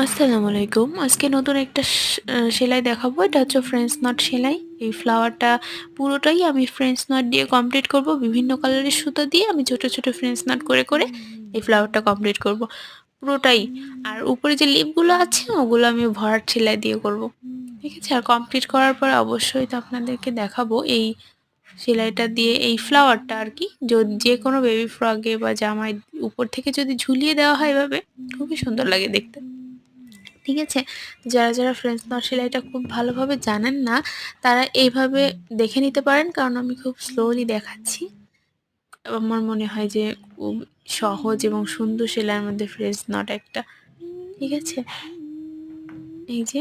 আসসালামু আলাইকুম। আজকে নতুন একটা সেলাই দেখাবো। এটা হচ্ছে ফ্রেঞ্চ নট সেলাই। এই ফ্লাওয়ারটা পুরোটাই আমি ফ্রেঞ্চ নট দিয়ে কমপ্লিট করব। বিভিন্ন কালারের সুতা দিয়ে আমি ছোট, ছোট ফ্রেঞ্চ নট করে এই ফ্লাওয়ারটা কমপ্লিট করব। পুরোটাই। আর উপরে যে লিপগুলো আছে ওগুলো আমি ভরাট সেলাই দিয়ে করব। ঠিক আছে? আর কমপ্লিট করার পর অবশ্যই তো আপনাদেরকে দেখাবো এই সেলাইটা দিয়ে এই ফ্লাওয়ারটা আরকি যেকোনো বেবি ফ্রকে বা জামায় উপর থেকে যদি ঝুলিয়ে দেওয়া হয় এভাবে খুবই সুন্দর লাগে দেখতে। ঠিক আছে? যারা ফ্রেঞ্চ নট সেলাইটা খুব ভালোভাবে জানেন না, তারা এইভাবে দেখে নিতে পারেন। কারণ আমি খুব স্লোলি দেখাচ্ছি। আমার মনে হয় যে খুব সহজ এবং সুন্দর সেলাইয়ের মধ্যে ফ্রেঞ্চ নট একটা। ঠিক আছে? এই যে